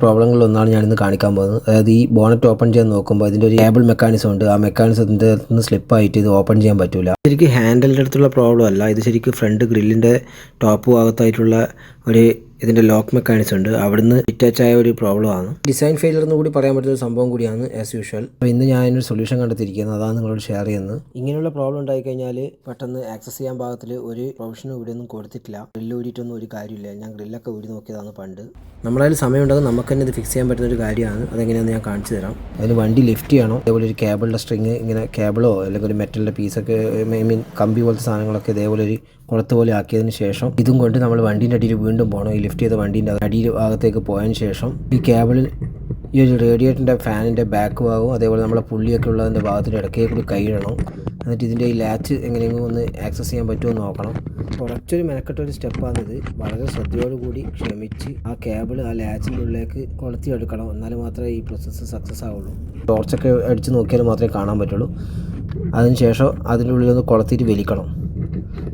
പ്രോബ്ലങ്ങളിലൊന്നാണ് ഞാനിന്ന് കാണിക്കാൻ പോകുന്നത്. അതായത് ഈ ബോണറ്റ് ഓപ്പൺ ചെയ്യാൻ നോക്കുമ്പോൾ ഇതിൻ്റെ ഒരു കേബിൾ മെക്കാനിസം ഉണ്ട്. ആ മെക്കാനിസത്തിൻ്റെ നിന്ന് സ്ലിപ്പായിട്ട് ഇത് ഓപ്പൺ ചെയ്യാൻ പറ്റില്ല. ശരിക്കും ഹാൻഡിലിൻ്റെ അടുത്തുള്ള പ്രോബ്ലം അല്ല, ഇത് ശരിക്കും ഫ്രണ്ട് ഗ്രില്ലിൻ്റെ ടോപ്പ് ഭാഗത്തായിട്ടുള്ള ഒരു ഇതിൻ്റെ ലോക്ക് മെക്കാനിസം ഉണ്ട്. അവിടുന്ന് ഡിറ്റാച്ച് ആയ ഒരു പ്രോബ്ലമാണ്. ഡിസൈൻ ഫെയിലർ എന്ന് കൂടി പറയാൻ പറ്റുന്ന ഒരു സംഭവം കൂടിയാണ് ആസ് യൂഷ്വൽ. അപ്പോൾ ഇന്ന് ഞാൻ അതിനൊരു സൊല്യൂഷൻ കണ്ടെത്തിയിരിക്കുന്നത്, അതാണ് നിങ്ങളോട് ഷെയർ ചെയ്യുന്നത്. ഇങ്ങനെയുള്ള പ്രോബ്ലം ഉണ്ടായിക്കഴിഞ്ഞാൽ പെട്ടെന്ന് ആക്സസ് ചെയ്യാൻ പാകത്തിൽ ഒരു പ്രൊവിഷനും ഇവിടെ ഒന്നും കൊടുത്തിട്ടില്ല. ഗ്രില്ല് ഊരിയിട്ടൊന്നും ഒരു കാര്യമില്ല. ഞാൻ ഗ്രില്ലൊക്കെ ഊരി നോക്കിയതാണ് പണ്ട്. നമ്മളതിൽ സമയമുണ്ടെങ്കിൽ നമുക്ക് തന്നെ ഇത് ഫിക്സ് ചെയ്യാൻ പറ്റുന്ന ഒരു കാര്യമാണ്. അതെങ്ങനെയാണെന്ന് ഞാൻ കാണിച്ചു തരാം. അതിന് വണ്ടി ലിഫ്റ്റ് ചെയ്യണം. അതേപോലെ ഒരു കേബിളിൻ്റെ സ്ട്രിങ് ഇങ്ങനെ കേബിളോ അല്ലെങ്കിൽ ഒരു മെറ്റലിൻ്റെ പീസൊക്കെ കമ്പി പോലത്തെ സാധനങ്ങളൊക്കെ ഇതേപോലെ ഒരു കുളത്ത് പോലെ ആക്കിയതിന് ശേഷം ഇതും കൊണ്ട് നമ്മൾ വണ്ടീൻ്റെ അടിയിൽ വീണ്ടും പോകണം. ഈ ലിഫ്റ്റ് ചെയ്ത വണ്ടീൻ്റെ അടിയിൽ ഭാഗത്തേക്ക് പോയതിന് ശേഷം ഈ കേബിളിൽ ഈ ഒരു റേഡിയേറ്ററിൻ്റെ ഫാനിൻ്റെ ബാക്ക് ഭാഗവും അതേപോലെ നമ്മളെ പുള്ളിയൊക്കെ ഉള്ളതിൻ്റെ ഭാഗത്തിൻ്റെ ഇടയ്ക്കേ കൂടി കൈയിടണം. എന്നിട്ട് ഇതിൻ്റെ ഈ ലാച്ച് എങ്ങനെയെങ്കിലും ഒന്ന് ആക്സസ് ചെയ്യാൻ പറ്റുമോ എന്ന് നോക്കണം. കുറച്ചൊരു മെനക്കെട്ടൊരു സ്റ്റെപ്പാണിത്. വളരെ ശ്രദ്ധയോടുകൂടി ക്ഷമിച്ച് ആ കേബിൾ ആ ലാച്ചിൻ്റെ ഉള്ളിലേക്ക് കൊളുത്തിയെടുക്കണം. എന്നാലും മാത്രമേ ഈ പ്രോസസ്സ് സക്സസ് ആവുള്ളൂ. ടോർച്ചൊക്കെ അടിച്ച് നോക്കിയാൽ മാത്രമേ കാണാൻ പറ്റുള്ളൂ. അതിനുശേഷം അതിൻ്റെ ഉള്ളിലൊന്ന് കൊളുത്തിയിട്ട് വലിക്കണം.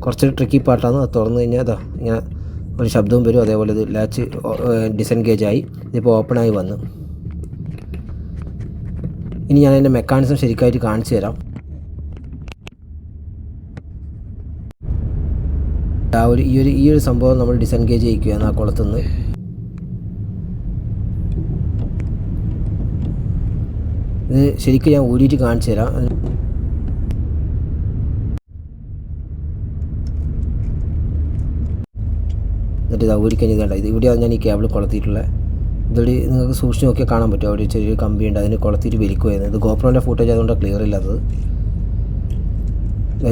കുറച്ചൊരു ട്രിക്കി പാർട്ടാണ്. അത് തുറന്നു കഴിഞ്ഞാൽ അതാ ഇങ്ങനെ ഒരു ശബ്ദവും വരും. അതേപോലെ ഇത് ലാച്ച് ഡിസെൻഗേജ് ആയി, ഇതിപ്പോൾ ഓപ്പണായി വന്നു. ഇനി ഞാൻ അതിൻ്റെ മെക്കാനിസം ശരിക്കായിട്ട് കാണിച്ചു തരാം. ഈ ഒരു സംഭവം നമ്മൾ ഡിസെൻഗേജ് ചെയ്യിക്കുകയാണ് ആ കുളത്തുനിന്ന്. ഇത് ശരിക്കും ഞാൻ ഊരിയിട്ട് കാണിച്ചു തരാം. എന്നിട്ട് ഇത് ഊരിക്കഴിഞ്ഞ് ഇതേണ്ട, ഇത് ഇവിടെയാണ് ഞാൻ ഈ കേബിൾ കൊളുത്തിയിട്ടുള്ളത്. ഇതോടെ നിങ്ങൾക്ക് സൂക്ഷിച്ച് നോക്കിയാൽ കാണാൻ പറ്റും. അവിടെ ചെറിയൊരു കമ്പിയുണ്ട്, അതിന് കൊളുത്തിയിട്ട് വലിക്കുമായിരുന്നു. ഇത് ഗോപ്രോൻ്റെ ഫുട്ടേജ് അതുകൊണ്ട് ക്ലിയർ ഇല്ലാത്തത്.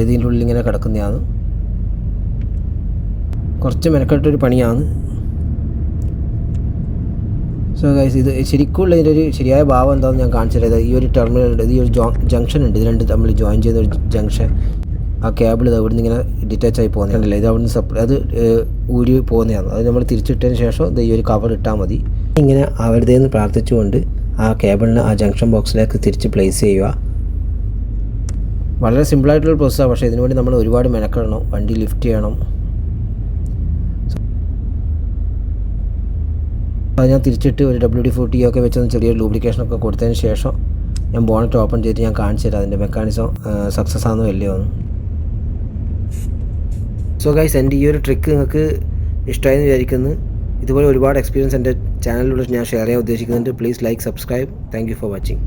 ഇതിൻ്റെ ഉള്ളിൽ ഇങ്ങനെ കിടക്കുന്നതാണ്. കുറച്ച് മെനക്കെട്ടൊരു പണിയാണ്. സോ ഗൈസ്, ഇത് ശരിക്കുള്ള ഇതിൻ്റെ ഒരു ശരിയായ ഭാവം എന്താണെന്ന് ഞാൻ കാണിച്ചു തരാം. ഈ ഒരു ടെർമിനൽ ഉണ്ട്, ഈ ഒരു ജംഗ്ഷൻ ഉണ്ട്, ഇത് രണ്ട് നമ്മൾ ജോയിൻ ചെയ്യുന്ന ഒരു ജംഗ്ഷൻ. ആ കേബിൾ ഇത് അവിടെ നിന്ന് ഇങ്ങനെ ഡിറ്റാച്ച് ആയി പോകുന്നതല്ലേ, ഇത് അവിടെ നിന്ന് അത് ഊരി പോകുന്നതാണ്. അത് നമ്മൾ തിരിച്ചിട്ടതിന് ശേഷം ഇത് ഈ ഒരു കവർ ഇട്ടാൽ മതി. ഇങ്ങനെ അവരുടേന്ന് പ്രാർത്ഥിച്ചുകൊണ്ട് ആ കേബിളിന് ആ ജംഗ്ഷൻ ബോക്സിലേക്ക് തിരിച്ച് പ്ലേസ് ചെയ്യുക. വളരെ സിമ്പിളായിട്ടുള്ള പ്രോസസ്സാണ്. പക്ഷേ ഇതിനുവേണ്ടി നമ്മൾ ഒരുപാട് മെനക്കെടണം. വണ്ടി ലിഫ്റ്റ് ചെയ്യണം. അത് ഞാൻ തിരിച്ചിട്ട് ഒരു WD-40 ഒക്കെ വെച്ചൊന്ന് ചെറിയൊരു ലൂബ്രിക്കേഷനൊക്കെ കൊടുത്തതിന് ശേഷം ഞാൻ ബോണറ്റ് ഓപ്പൺ ചെയ്തിട്ട് ഞാൻ കാണിച്ചു തരാം അതിൻ്റെ മെക്കാനിസം സക്സസ് ആണെന്നോ അല്ലയോ എന്ന്. സോ ഗൈസ്, എൻ്റെ ഈ ഒരു ട്രിക്ക് നിങ്ങൾക്ക് ഇഷ്ടമായെന്ന് വിചാരിക്കുന്നു. ഇതുപോലെ ഒരുപാട് എക്സ്പീരിയൻസ് എൻ്റെ ചാനലിലൂടെ ഞാൻ ഷെയർ ചെയ്യാൻ ഉദ്ദേശിക്കുന്നുണ്ട്. Please like, subscribe. Thank you for watching.